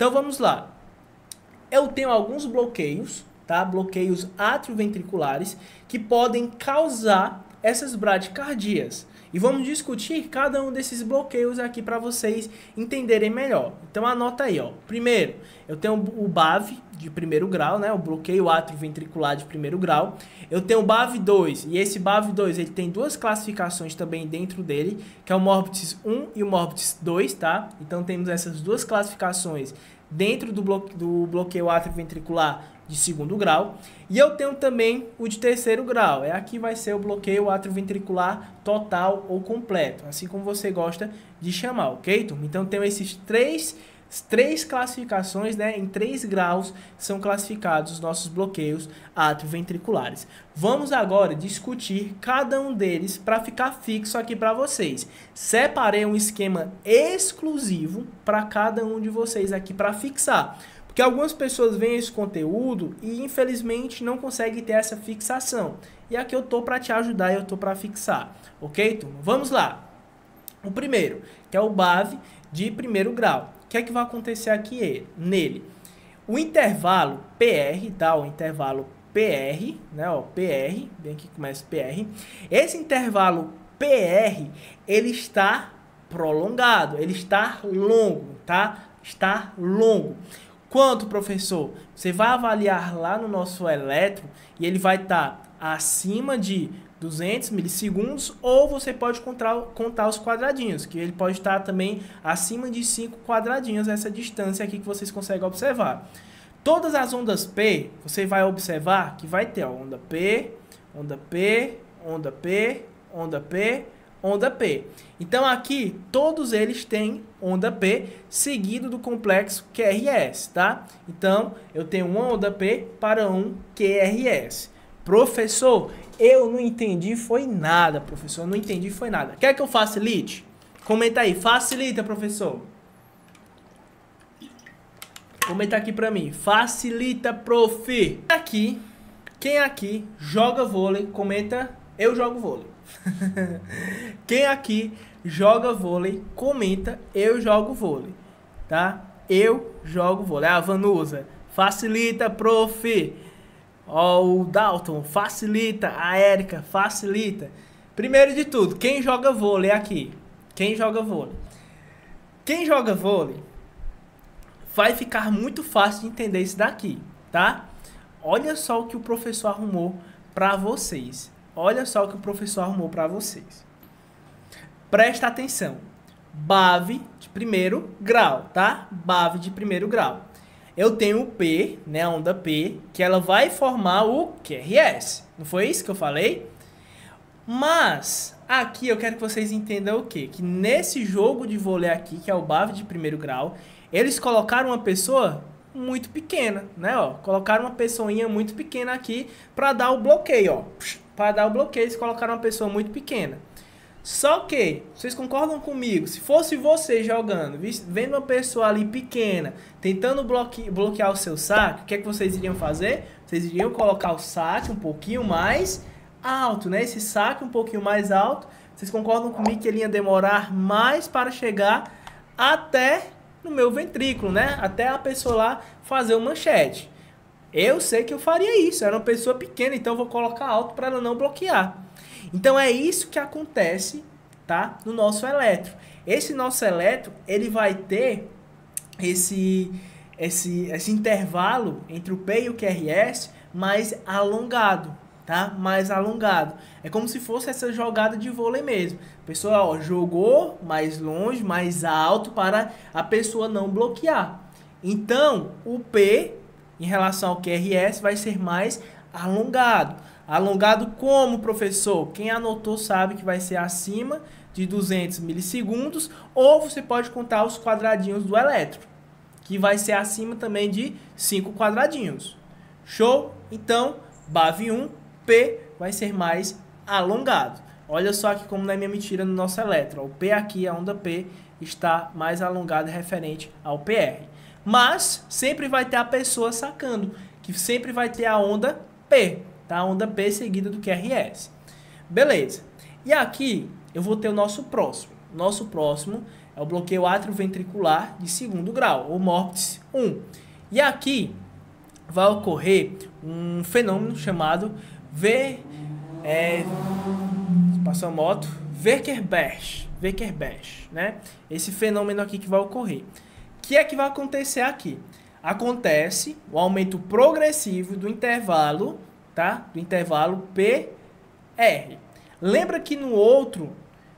Então vamos lá. Eu tenho alguns bloqueios, tá? Bloqueios atrioventriculares que podem causar essas bradicardias. E vamos discutir cada um desses bloqueios aqui para vocês entenderem melhor. Então anota aí, ó. Primeiro, eu tenho o BAV de primeiro grau, né? O bloqueio atrioventricular de primeiro grau. Eu tenho o BAV2, e esse BAV2 ele tem duas classificações também dentro dele, que é o Morbitis 1 e o Morbitis 2, tá? Então temos essas duas classificações dentro do bloqueio atrioventricular de segundo grau. E eu tenho também o de terceiro grau. Aqui vai ser o bloqueio atrioventricular total ou completo, assim como você gosta de chamar, ok, turma? Então tenho esses três classificações, né? Em 3 graus são classificados os nossos bloqueios atrioventriculares. Vamos agora discutir cada um deles para ficar fixo aqui para vocês. Separei um esquema exclusivo para cada um de vocês aqui para fixar. Porque algumas pessoas veem esse conteúdo e infelizmente não conseguem ter essa fixação. E aqui eu tô para te ajudar e eu tô para fixar, ok, turma? Vamos lá. O primeiro, que é o BAV de primeiro grau. O que é que vai acontecer aqui nele? O intervalo PR, tá? O intervalo PR, né? Ó, PR, bem aqui começa PR. Esse intervalo PR, ele está prolongado, ele está longo, tá? Está longo. Quanto, professor? Você vai avaliar lá no nosso eletro e ele vai estar acima de 200 milissegundos, ou você pode contar os quadradinhos, que ele pode estar também acima de 5 quadradinhos, essa distância aqui que vocês conseguem observar. Todas as ondas P, você vai observar que vai ter ó, onda P, onda P, onda P, onda P, onda P. Então aqui todos eles têm onda P seguido do complexo QRS, tá? Então eu tenho uma onda P para um QRS. Professor, eu não entendi foi nada, professor, eu não entendi foi nada. Quer que eu facilite? Comenta aí, facilita, professor. Comenta aqui pra mim, facilita, prof. Quem aqui joga vôlei, comenta, eu jogo vôlei. Quem aqui joga vôlei, comenta, eu jogo vôlei, tá? Eu jogo vôlei. A Vanusa, facilita, prof. Ó, o Dalton, facilita. A Érica, facilita. Primeiro de tudo, quem joga vôlei aqui? Quem joga vôlei? Quem joga vôlei vai ficar muito fácil de entender isso daqui, tá? Olha só o que o professor arrumou para vocês. Olha só o que o professor arrumou para vocês. Presta atenção. BAV de primeiro grau, tá? BAV de primeiro grau. Eu tenho o P, né, a onda P, que ela vai formar o QRS. Não foi isso que eu falei? Mas aqui eu quero que vocês entendam o quê? Que nesse jogo de vôlei aqui, que é o BAV de primeiro grau, eles colocaram uma pessoa muito pequena, né, ó? Colocaram uma pessoinha muito pequena aqui para dar o bloqueio, ó. Para dar o bloqueio, eles colocaram uma pessoa muito pequena. Só que, vocês concordam comigo? Se fosse você jogando, vendo uma pessoa ali pequena, tentando bloquear o seu saque, o que é que vocês iriam fazer? Vocês iriam colocar o saque um pouquinho mais alto, né? Esse saque um pouquinho mais alto. Vocês concordam comigo que ele ia demorar mais para chegar até no meu ventrículo, né? Até a pessoa lá fazer o manchete. Eu sei que eu faria isso. Era uma pessoa pequena, então eu vou colocar alto para ela não bloquear. Então é isso que acontece, tá? No nosso eletro. Esse nosso eletro, ele vai ter esse intervalo entre o P e o QRS mais alongado, tá? Mais alongado. É como se fosse essa jogada de vôlei mesmo. A pessoa, ó, jogou mais longe, mais alto para a pessoa não bloquear. Então, o P em relação ao QRS vai ser mais alongado. Alongado como, professor? Quem anotou sabe que vai ser acima de 200 milissegundos, ou você pode contar os quadradinhos do eletro, que vai ser acima também de 5 quadradinhos. Show? Então, BAV1, P vai ser mais alongado. Olha só aqui como não é minha mentira no nosso eletro. O P aqui, a onda P, está mais alongada referente ao PR. Mas sempre vai ter a pessoa sacando, que sempre vai ter a onda P. Tá? A onda P seguida do QRS. Beleza. E aqui eu vou ter o nosso próximo. Nosso próximo é É o bloqueio atrioventricular de segundo grau, ou MORPTS 1. E aqui vai ocorrer um fenômeno chamado passou a moto, Wecker-Besch, né? Esse fenômeno aqui que vai ocorrer. O que é que vai acontecer aqui? Acontece o aumento progressivo do intervalo, tá? Do intervalo PR. Lembra que no outro,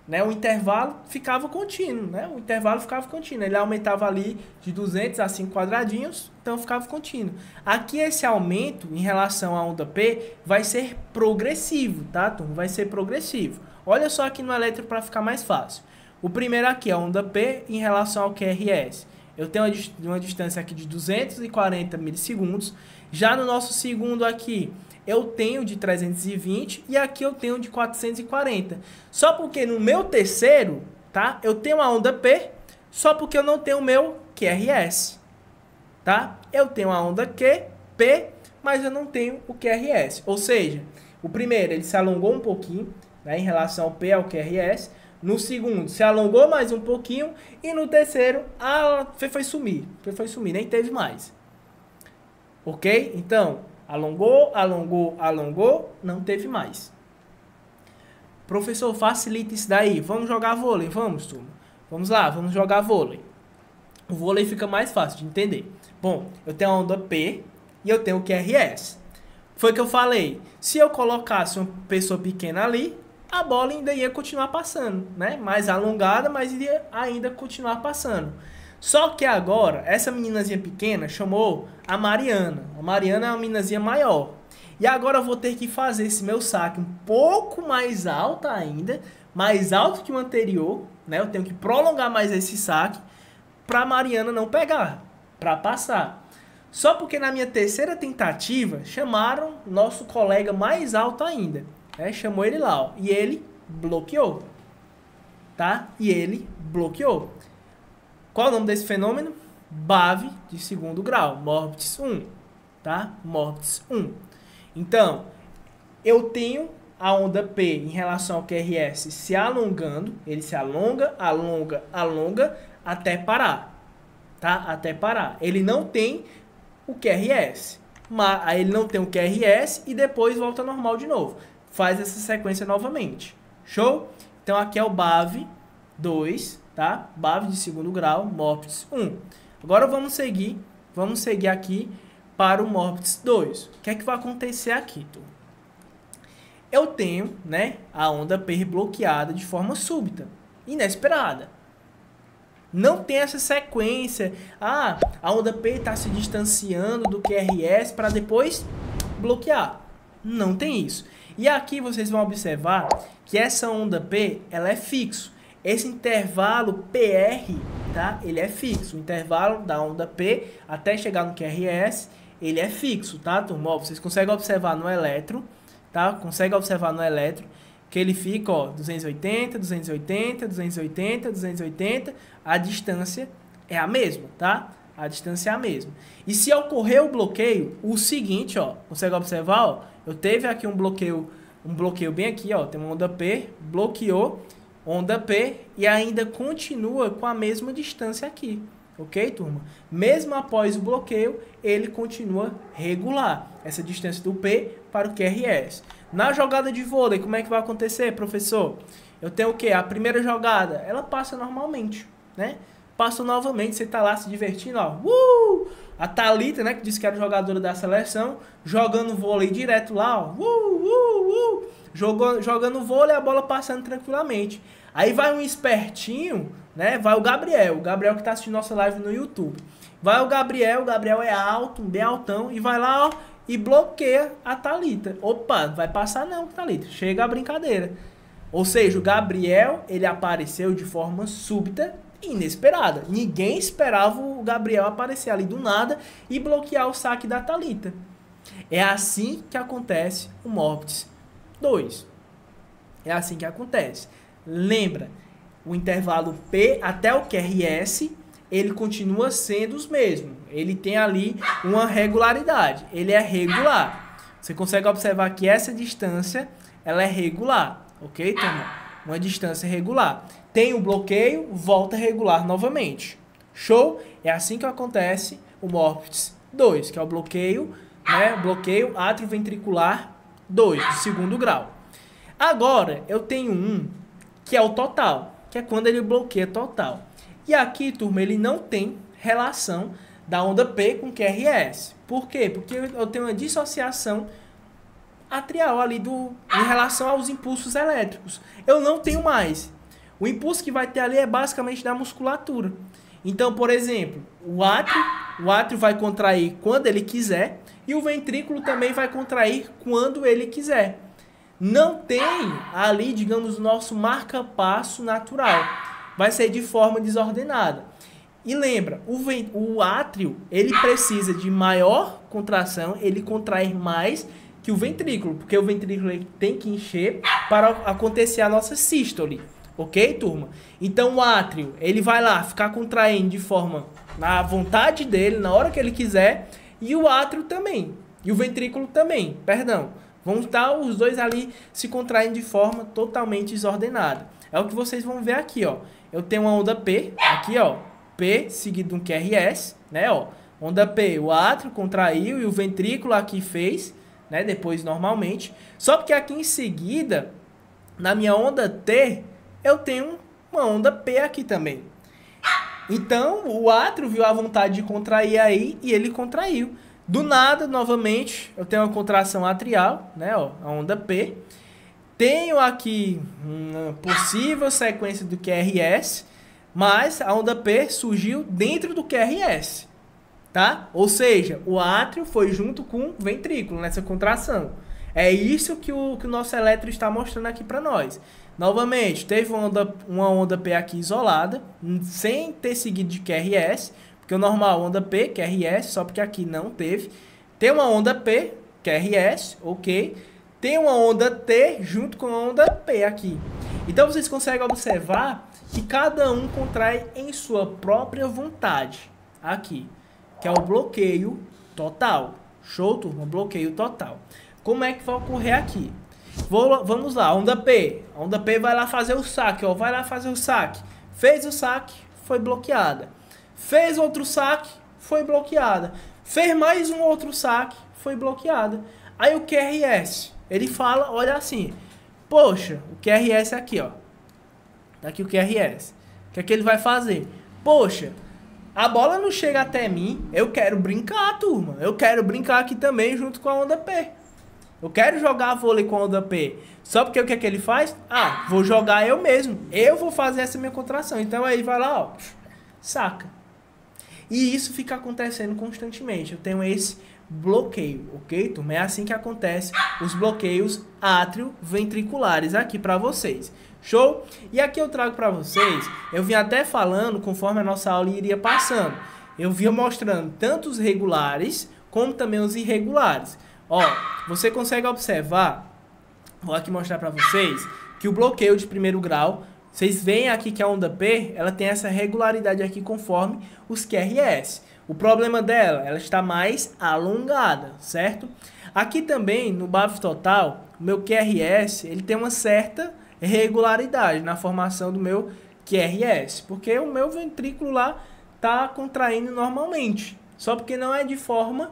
né, o intervalo ficava contínuo, né? O intervalo ficava contínuo, ele aumentava ali de 200 a 5 quadradinhos, então ficava contínuo. Aqui esse aumento em relação à onda P vai ser progressivo, tá, turma? Vai ser progressivo. Olha só aqui no elétrico para ficar mais fácil. O primeiro aqui é a onda P em relação ao QRS. Eu tenho uma distância aqui de 240 milissegundos. Já no nosso segundo aqui, eu tenho de 320 e aqui eu tenho de 440. Só porque no meu terceiro, tá? Eu tenho a onda P, só porque eu não tenho o meu QRS, tá? Eu tenho a onda P, mas eu não tenho o QRS. Ou seja, o primeiro ele se alongou um pouquinho, né, em relação ao P ao QRS. No segundo se alongou mais um pouquinho e no terceiro foi sumir, nem teve mais. Ok? Então alongou, não teve mais. Professor, facilita isso daí. Vamos jogar vôlei, vamos, turma. Vamos lá, vamos jogar vôlei. O vôlei fica mais fácil de entender. Bom, eu tenho a onda P e eu tenho o QRS. Foi que eu falei. Se eu colocasse uma pessoa pequena ali, a bola ainda ia continuar passando, né? Mais alongada, mas ia ainda continuar passando. Só que agora, essa meninazinha pequena chamou a Mariana. A Mariana é uma meninazinha maior. E agora eu vou ter que fazer esse meu saque um pouco mais alto ainda, mais alto que o anterior, né? Eu tenho que prolongar mais esse saque para a Mariana não pegar, para passar. Só porque na minha terceira tentativa, chamaram nosso colega mais alto ainda. Né? Chamou ele lá, ó, e ele bloqueou. Tá? E ele bloqueou. Qual é o nome desse fenômeno? BAV de segundo grau, MORPTS 1, tá? MORPTS 1. Então, eu tenho a onda P em relação ao QRS se alongando, ele se alonga, até parar, tá? Até parar. Ele não tem o QRS, mas aí ele não tem o QRS e depois volta ao normal de novo. Faz essa sequência novamente. Show? Então, aqui é o BAV 2, tá? BAV de segundo grau, MORPTS 1. Agora vamos seguir aqui para o MORPTS 2. O que é que vai acontecer aqui, turma? Eu tenho, né, a onda P bloqueada de forma súbita, inesperada. Não tem essa sequência. Ah, a onda P está se distanciando do QRS para depois bloquear. Não tem isso. E aqui vocês vão observar que essa onda P, ela é fixo. Esse intervalo PR, tá? Ele é fixo. O intervalo da onda P até chegar no QRS, ele é fixo, tá, turma? Vocês conseguem observar no eletro, tá? Conseguem observar no eletro que ele fica, ó, 280, 280, 280, 280. A distância é a mesma, tá? A distância é a mesma. E se ocorrer o bloqueio, o seguinte, ó, consegue observar, ó, eu teve aqui um bloqueio bem aqui, ó, tem uma onda P, bloqueou, onda P e ainda continua com a mesma distância aqui, ok, turma? Mesmo após o bloqueio, ele continua regular, essa distância do P para o QRS. Na jogada de vôlei, como é que vai acontecer, professor? Eu tenho o quê? A primeira jogada, ela passa normalmente, né? Passa novamente, você tá lá se divertindo, ó. A Thalita, né, que disse que era jogadora da seleção, jogando vôlei direto lá, ó. Jogando vôlei, a bola passando tranquilamente. Aí vai um espertinho, né? Vai o Gabriel que tá assistindo nossa live no YouTube. Vai o Gabriel é alto, bem altão, e vai lá, ó, e bloqueia a Thalita. Opa, vai passar não, Thalita. Chega a brincadeira. Ou seja, o Gabriel, ele apareceu de forma súbita e inesperada. Ninguém esperava o Gabriel aparecer ali do nada e bloquear o saque da Thalita. É assim que acontece o MORPTS 2. É assim que acontece. Lembra, o intervalo P até o QRS, ele continua sendo os mesmos. Ele tem ali uma regularidade. Ele é regular. Você consegue observar que essa distância, ela é regular. Ok, turma? uma distância regular. Tem o bloqueio, volta a regular novamente. Show? É assim que acontece o MORPHS 2, que é o bloqueio, né? Bloqueio atrioventricular 2, de segundo grau. Agora, eu tenho um que é o total, que é quando ele bloqueia total. E aqui, turma, ele não tem relação da onda P com QRS. Por quê? Porque eu tenho uma dissociação atrial ali em relação aos impulsos elétricos. Eu não tenho mais. O impulso que vai ter ali é basicamente da musculatura. Então, por exemplo, o átrio vai contrair quando ele quiser e o ventrículo também vai contrair quando ele quiser. Não tem ali, digamos, o nosso marca-passo natural. Vai ser de forma desordenada. E lembra, o átrio, ele precisa de maior contração, ele contrair mais que o ventrículo, porque o ventrículo ele tem que encher para acontecer a nossa sístole. Ok, turma? Então o átrio, ele vai lá ficar contraindo de forma na vontade dele, na hora que ele quiser, e o átrio também, e o ventrículo também, perdão. Vão estar os dois ali se contraindo de forma totalmente desordenada. É o que vocês vão ver aqui, ó. Eu tenho uma onda P, aqui, ó, P seguido de um QRS, né, ó. Onda P, o átrio contraiu e o ventrículo aqui fez, né, depois normalmente. Só porque aqui em seguida, na minha onda T, eu tenho uma onda P aqui também. Então, o átrio viu a vontade de contrair aí e ele contraiu. Do nada, novamente, eu tenho uma contração atrial, né, ó, a onda P. Tenho aqui uma possível sequência do QRS, mas a onda P surgiu dentro do QRS, tá? Ou seja, o átrio foi junto com o ventrículo nessa contração. É isso que o nosso eletro está mostrando aqui para nós. Novamente, teve uma onda P aqui isolada, sem ter seguido de QRS, porque o normal onda P, QRS, só porque aqui não teve. Tem uma onda P, QRS, ok. Tem uma onda T junto com a onda P aqui. Então vocês conseguem observar que cada um contrai em sua própria vontade. Aqui, que é o bloqueio total. Show, turma? Bloqueio total. Como é que vai ocorrer aqui? Vamos lá, onda P. A onda P vai lá fazer o saque, ó. Vai lá fazer o saque. Fez o saque, foi bloqueada. Fez outro saque, foi bloqueada. Fez mais um outro saque, foi bloqueada. Aí o QRS, ele fala, olha assim, poxa, o QRS aqui, ó. Tá aqui o QRS. O que é que ele vai fazer? Poxa, a bola não chega até mim, eu quero brincar, turma. Eu quero brincar aqui também junto com a onda P. Eu quero jogar vôlei com a onda P. Só porque o que é que ele faz? Ah, vou jogar eu mesmo. Eu vou fazer essa minha contração. Então aí ele vai lá, ó, saca. E isso fica acontecendo constantemente. Eu tenho esse bloqueio, ok, turma? É assim que acontece os bloqueios átrio-ventriculares aqui para vocês. Show? E aqui eu trago para vocês, eu vim até falando conforme a nossa aula iria passando. Eu vinha mostrando tanto os regulares como também os irregulares. Ó, você consegue observar, vou aqui mostrar para vocês, que o bloqueio de primeiro grau, vocês veem aqui que a onda P, ela tem essa regularidade aqui conforme os QRS. O problema dela, ela está mais alongada, certo? Aqui também, no BAF total, o meu QRS, ele tem uma certa regularidade na formação do meu QRS, porque o meu ventrículo lá está contraindo normalmente, só porque não é de forma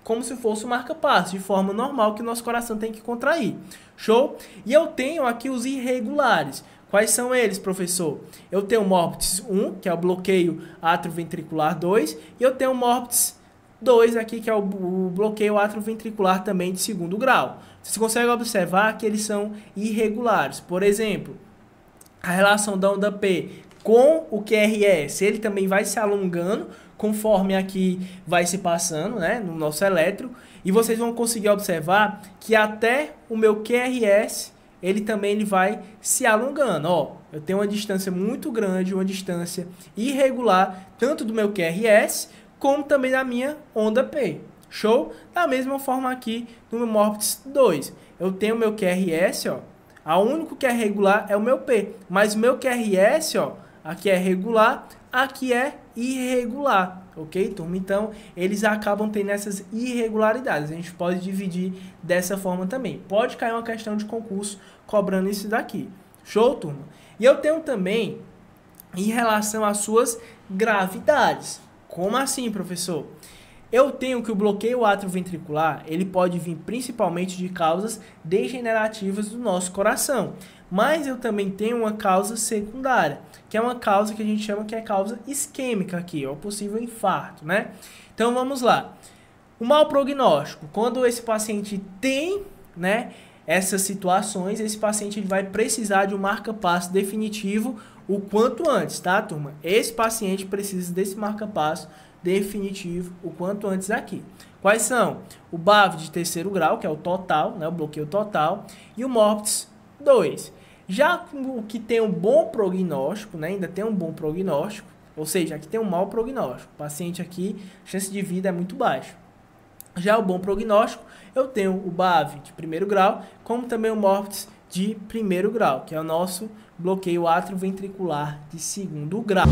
como se fosse um marca-passo, de forma normal que o nosso coração tem que contrair. Show? E eu tenho aqui os irregulares. Quais são eles, professor? Eu tenho o MORPHS 1, que é o bloqueio atrioventricular 2, e eu tenho o MORPHS 2 aqui, que é o bloqueio atrioventricular também de segundo grau. Vocês conseguem observar que eles são irregulares. Por exemplo, a relação da onda P com o QRS, ele também vai se alongando conforme aqui vai se passando, né, no nosso eletro, e vocês vão conseguir observar que até o meu QRS, ele também vai se alongando. Ó, eu tenho uma distância muito grande, uma distância irregular, tanto do meu QRS, como também da minha onda P. Show? Da mesma forma aqui no meu MORPHS 2. Eu tenho o meu QRS, ó, a único que é regular é o meu P, mas o meu QRS, ó, aqui é regular, aqui é irregular, ok, turma? Então, eles acabam tendo essas irregularidades. A gente pode dividir dessa forma também. Pode cair uma questão de concurso cobrando isso daqui. Show, turma? E eu tenho também em relação às suas gravidades. Como assim, professor? Eu tenho que o bloqueio atrioventricular, ele pode vir principalmente de causas degenerativas do nosso coração. Mas eu também tenho uma causa secundária, que é uma causa que a gente chama que é causa isquêmica aqui, é o possível infarto, né? Então vamos lá. O mau prognóstico, quando esse paciente tem, né, essas situações, esse paciente ele vai precisar de um marca-passo definitivo o quanto antes, tá, turma? Esse paciente precisa desse marca-passo definitivo o quanto antes aqui. Quais são? O BAV de terceiro grau, que é o total, né, o bloqueio total, e o MOPTS 2. Já o que tem um bom prognóstico, né, ainda tem um bom prognóstico, ou seja, aqui tem um mau prognóstico. O paciente aqui, a chance de vida é muito baixa. Já o bom prognóstico, eu tenho o BAV de primeiro grau, como também o MOPTS de primeiro grau, que é o nosso bloqueio atrioventricular de segundo grau.